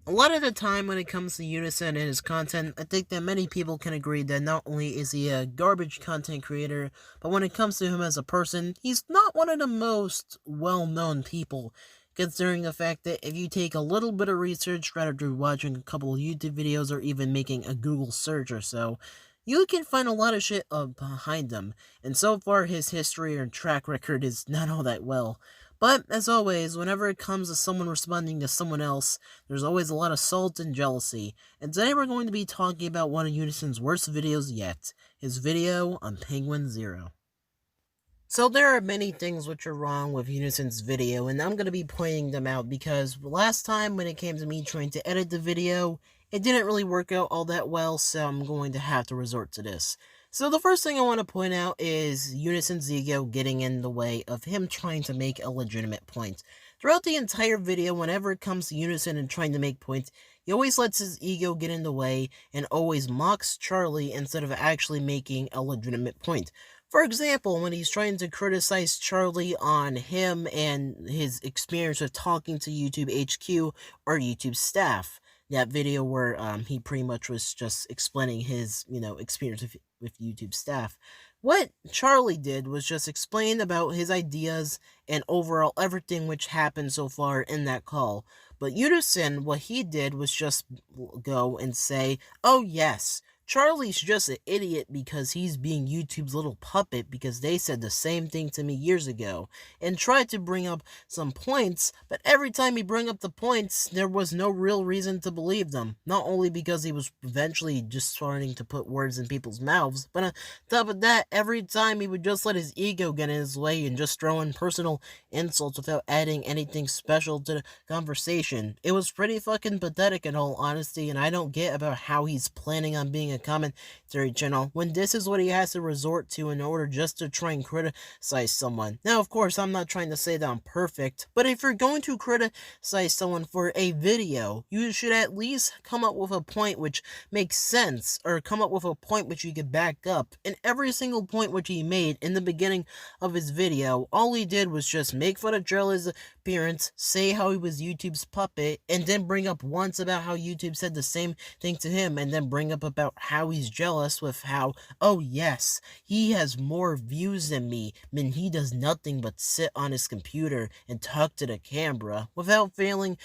A lot of the time when it comes to Unison and his content, I think that many people can agree that not only is he a garbage content creator, but when it comes to him as a person, he's not one of the most well-known people, considering the fact that if you take a little bit of research rather than watching a couple of YouTube videos or even making a Google search or so, you can find a lot of shit behind him, and so far his history and track record is not all that well. But, as always, whenever it comes to someone responding to someone else, there's always a lot of salt and jealousy, and today we're going to be talking about one of Unison's worst videos yet, his video on penguinz0. So there are many things which are wrong with Unison's video, and I'm going to be pointing them out because last time when it came to me trying to edit the video, it didn't really work out all that well, so I'm going to have to resort to this. So the first thing I want to point out is Unison's ego getting in the way of him trying to make a legitimate point. Throughout the entire video, whenever it comes to Unison and trying to make points, he always lets his ego get in the way and always mocks Charlie instead of actually making a legitimate point. For example, when he's trying to criticize Charlie on him and his experience with talking to YouTube HQ or YouTube staff. That video where he pretty much was just explaining his, experience with YouTube staff. What Charlie did was just explain about his ideas and overall everything which happened so far in that call. But Unison, what he did was just go and say, oh yes, Charlie's just an idiot because he's being YouTube's little puppet because they said the same thing to me years ago, and tried to bring up some points, but every time he bring up the points, there was no real reason to believe them. Not only because he was eventually just starting to put words in people's mouths, but on top of that, every time he would just let his ego get in his way and just throw in personal insults without adding anything special to the conversation. It was pretty fucking pathetic in all honesty, and I don't get about how he's planning on being a commentary channel when this is what he has to resort to in order just to try and criticize someone. Now, of course, I'm not trying to say that I'm perfect, but if you're going to criticize someone for a video, you should at least come up with a point which makes sense, or come up with a point which you could back up. And every single point which he made in the beginning of his video, all he did was just make fun of Charlie's appearance, say how he was YouTube's puppet, and then bring up once about how YouTube said the same thing to him, and then bring up about how he's jealous with how, oh yes, he has more views than me, and he does nothing but sit on his computer and talk to the camera, without failing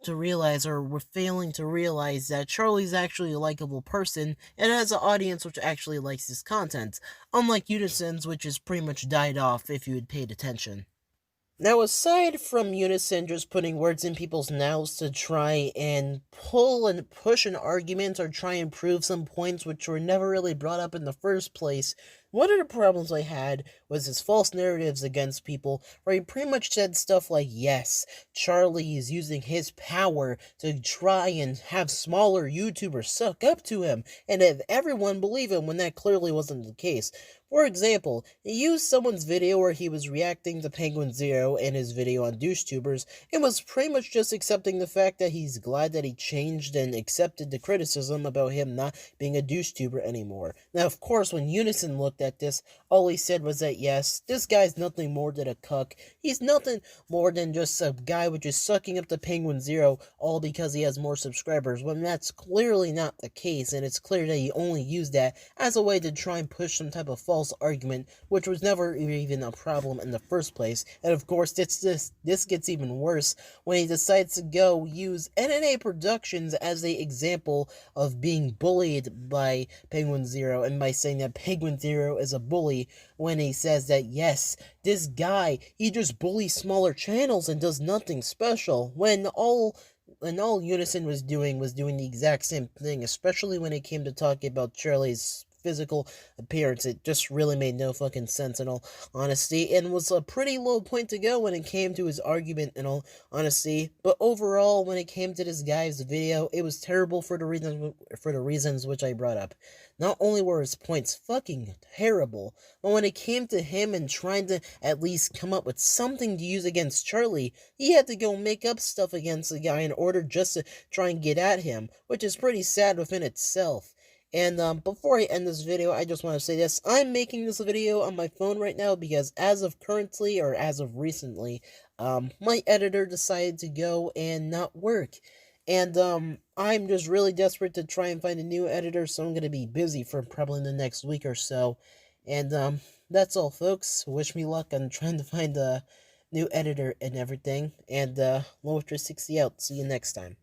to realize, or we're failing to realize, that Charlie's actually a likable person and has an audience which actually likes his content, unlike Unison's, which has pretty much died off if you had paid attention. Now, aside from Unison just putting words in people's mouths to try and pull and push an argument or try and prove some points which were never really brought up in the first place, one of the problems I had was his false narratives against people, where he pretty much said stuff like, yes, Charlie is using his power to try and have smaller YouTubers suck up to him, and have everyone believe him when that clearly wasn't the case. For example, he used someone's video where he was reacting to penguinz0 and his video on DoucheTubers, and was pretty much just accepting the fact that he's glad that he changed and accepted the criticism about him not being a DoucheTuber anymore. Now, of course, when Unison looked at this, all he said was that, yes, this guy's nothing more than a cuck. He's nothing more than just a guy which is sucking up to penguinz0, all because he has more subscribers, when that's clearly not the case, and it's clear that he only used that as a way to try and push some type of false argument, which was never even a problem in the first place. And of course, this gets even worse when he decides to go use NNA Productions as the example of being bullied by penguinz0, and by saying that penguinz0 is a bully, when he says that, yes, this guy, he just bullies smaller channels and does nothing special, when all Unison was doing the exact same thing, especially when it came to talking about Charlie's physical appearance. It just really made no fucking sense in all honesty, and was a pretty low point to go when it came to his argument in all honesty. But overall, when it came to this guy's video, it was terrible for the reasons which I brought up. Not only were his points fucking terrible, but when it came to him and trying to at least come up with something to use against Charlie, he had to go make up stuff against the guy in order just to try and get at him, which is pretty sad within itself. And before I end this video, I just want to say this. I'm making this video on my phone right now because as of currently, or as of recently, my editor decided to go and not work. And I'm just really desperate to try and find a new editor, so I'm gonna be busy for probably the next week or so. And that's all, folks. Wish me luck on trying to find a new editor and everything. And Lower 360 out. See you next time.